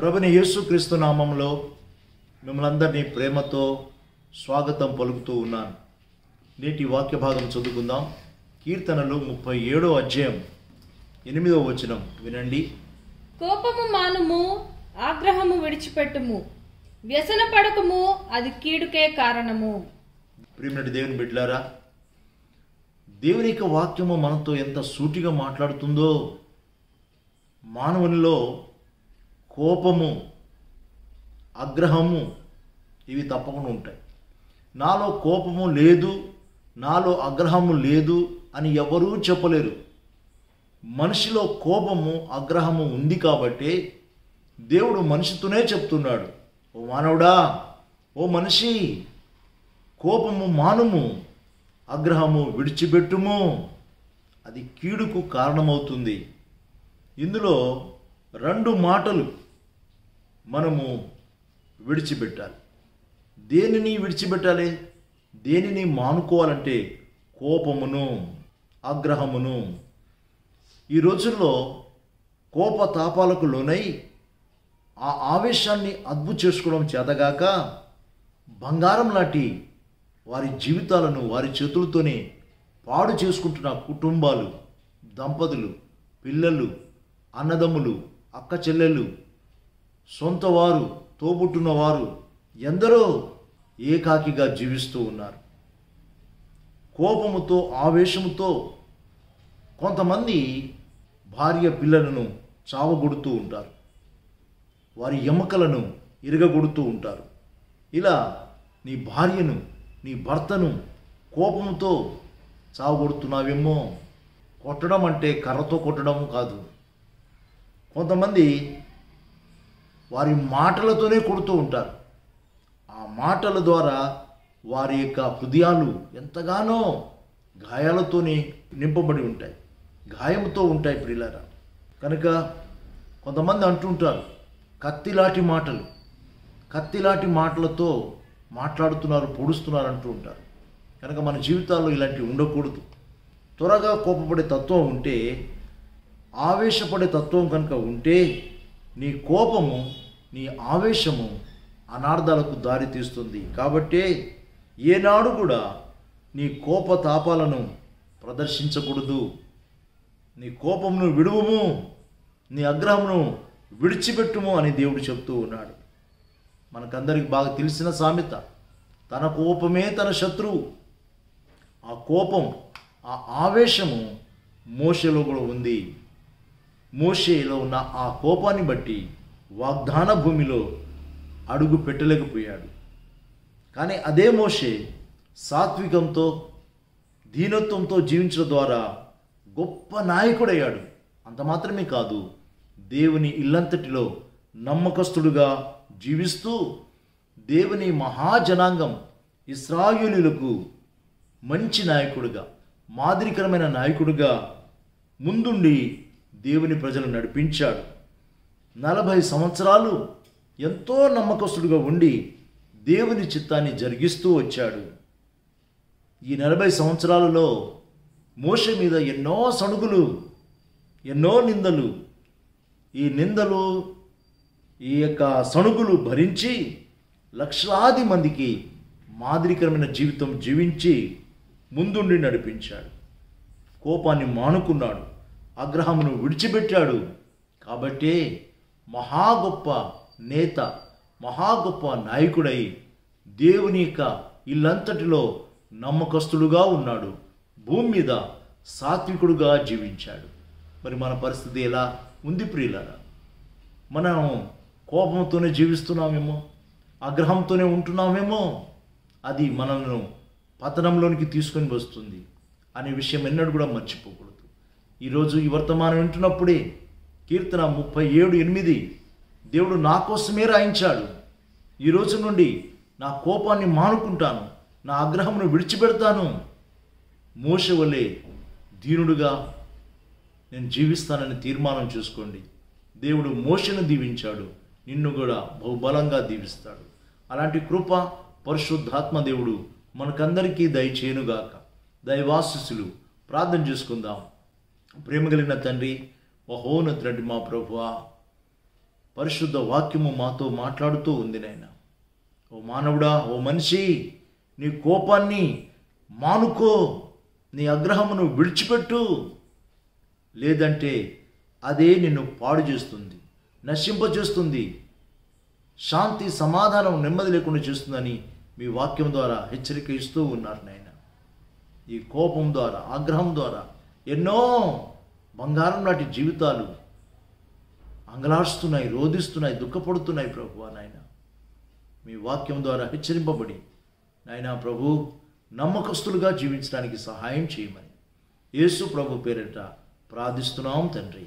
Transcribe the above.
ప్రభుని యేసుక్రీస్తు నామంలో మిమ్మల్ని అందరినీ ప్రేమతో స్వాగతం పలుకుతూ ఉన్నాను. నేటి వాక్య భాగం చదువుకుందాం. కీర్తనలు 37వ అధ్యాయం 8వ వచనం వినండి. కోపము మానుము, ఆగ్రహము విడిచిపెట్టుము, వ్యసన పడకము, అది కీడుకే కారణము. ప్రియమైన దేవుని బిడ్డలారా, దేవుని యొక్క వాక్యము మనతో ఎంత సూటిగా మాట్లాడుతుందో. మానవునిలో కోపము, ఆగ్రహము ఇవి తప్పకుండా ఉంటాయి. నాలో కోపము లేదు, నాలో ఆగ్రహము లేదు అని ఎవరూ చెప్పలేరు. మనిషిలో కోపము, ఆగ్రహము ఉంది కాబట్టి దేవుడు మనిషితోనే చెప్తున్నాడు, ఓ మానవుడా, ఓ మనిషి, కోపము మానుము, ఆగ్రహము విడిచిపెట్టుము, అది కీడుకు కారణమవుతుంది. ఇందులో 2 మాటలు మనము విడిచిపెట్టాలి. దేనిని విడిచిపెట్టాలి? దేనిని మానుకోవాలంటే కోపమును, ఆగ్రహమును. ఈ రోజుల్లో కోపతాపాలకు లోనై ఆ ఆవేశాన్ని అదుపు చేసుకోవడం చేతగాక బంగారం లాంటి వారి జీవితాలను వారి చేతులతోనే పాడు చేసుకుంటున్న కుటుంబాలు, దంపతులు, పిల్లలు, అన్నదమ్ములు, అక్క చెల్లెళ్ళు, సొంత వారు, తోబుట్టున్న వారు ఎందరో ఏకాకిగా జీవిస్తూ ఉన్నారు. కోపముతో, ఆవేశముతో కొంతమంది భార్య పిల్లలను చావగొడుతూ ఉంటారు, వారి ఎముకలను ఇరగగొడుతూ ఉంటారు. ఇలా నీ భార్యను, నీ భర్తను కోపంతో చావగొడుతున్నావేమో. కొట్టడం అంటే కర్రతో కొట్టడం కాదు. కొంతమంది వారి మాటలతోనే కొడుతూ ఉంటారు. ఆ మాటల ద్వారా వారి యొక్క హృదయాలు ఎంతగానో గాయాలతోనే నింపబడి ఉంటాయి, గాయంతో ఉంటాయి ప్రియులారా. కనుక కొంతమంది అంటుంటారు, కత్తిలాంటి మాటలతో మాట్లాడుతున్నారు, పొడుస్తున్నారు అంటూ ఉంటారు. కనుక మన జీవితాల్లో ఇలాంటివి ఉండకూడదు. త్వరగా కోపపడే తత్వం ఉంటే, ఆవేశపడే తత్వం కనుక ఉంటే, నీ కోపము, నీ ఆవేశము అనార్థాలకు దారి తీస్తుంది. కాబట్టి ఏనాడు కూడా నీ కోపతాపాలను ప్రదర్శించకూడదు. నీ కోపమును విడువుము, నీ ఆగ్రహమును విడిచిపెట్టుము అని దేవుడు చెప్తూ ఉన్నాడు. మనకందరికి బాగా తెలిసిన సామెత, తన కోపమే తన శత్రువు. ఆ కోపం, ఆ ఆవేశము మోషేలో కూడా ఉంది. మోషేలో ఉన్న ఆ కోపాన్ని బట్టి వాగ్దాన భూమిలో అడుగు పెట్టలేకపోయాడు. కానీ అదే మోషే సాత్వికంతో, దీనత్వంతో జీవించడం ద్వారా గొప్ప నాయకుడయ్యాడు. అంత మాత్రమే కాదు, దేవుని ఇల్లంతటిలో నమ్మకస్తుడుగా జీవిస్తూ దేవుని మహాజనాంగం ఇశ్రాయేలీయులకు మంచి నాయకుడిగా, మాదిరికరమైన నాయకుడిగా ముందుండి దేవుని ప్రజలను నడిపించాడు. 40 సంవత్సరాలు ఎంతో నమ్మకస్తుడిగా ఉండి దేవుని చిత్తాన్ని జరిగిస్తూ వచ్చాడు. ఈ 40 సంవత్సరాలలో మోషే మీద ఎన్నో సణుగులు, ఎన్నో నిందలు, ఈ నిందలు, ఈ యొక్క సణుగులు భరించి లక్షలాది మందికి మాదిరికరమైన జీవితం జీవించి ముందుండి నడిపించాడు. కోపాన్ని మానుకున్నాడు, ఆగ్రహమును విడిచిపెట్టాడు. కాబట్టే మహా గొప్ప నేత, మహా గొప్ప నాయకుడై దేవుని యొక్క ఇల్లంతటిలో నమ్మకస్తుడుగా ఉన్నాడు. భూమి మీద సాత్వికుడుగా జీవించాడు. మరి మన పరిస్థితి ఎలా ఉంది ప్రియులారా? మనం కోపంతోనే జీవిస్తున్నామేమో, ఆగ్రహంతోనే ఉంటున్నామేమో. అది మనల్ని పతనంలోనికి తీసుకొని వస్తుంది అనే విషయం ఎన్నడూ కూడా మర్చిపోకూడదు. ఈరోజు ఈ వర్తమానం వింటున్నప్పుడే కీర్తన 37:8 దేవుడు నా కోసమే రాయించాడు. ఈ రోజు నుండి నా కోపాన్ని మానుకుంటాను, నా ఆగ్రహమును విడిచిపెడతాను, మోషే వలె దీనుడుగా నేను జీవిస్తానని తీర్మానం చేసుకోండి. దేవుడు మోషేను దీవించాడు, నిన్ను కూడా బహుబలంగా దీవిస్తాడు. అలాంటి కృప పరిశుద్ధాత్మ దేవుడు మనకందరికీ దయచేయునుగాక. దైవాశీస్సులు ప్రార్థన చేసుకుందాం. ప్రేమ కలిగిన తండ్రి, మహోన్నతుడైన మా ప్రభువా, పరిశుద్ధ వాక్యము మాతో మాట్లాడుతూ ఉంది నాయన. ఓ మానవుడా, ఓ మనిషి, నీ కోపాన్ని మానుకో, నీ ఆగ్రహమును విడిచిపెట్టు, లేదంటే అదే నిన్ను పాడు చేస్తుంది, నశింపజేస్తుంది, శాంతి సమాధానం నెమ్మది లేకుండా చేస్తుందని మీ వాక్యం ద్వారా హెచ్చరిక ఇస్తూ ఉన్నారు నాయన. ఈ కోపం ద్వారా, ఆగ్రహం ద్వారా ఎన్నో బంగారం లాంటి జీవితాలు అంగలాడుస్తున్నాయి, రోధిస్తున్నాయి, దుఃఖపడుతున్నాయి ప్రభువా నాయన. మీ వాక్యం ద్వారా హెచ్చరింపబడి నాయన ప్రభు నమ్మకస్తులుగా జీవించడానికి సహాయం చేయమని యేసు ప్రభు పేరిట ప్రార్థిస్తున్నాం తండ్రి.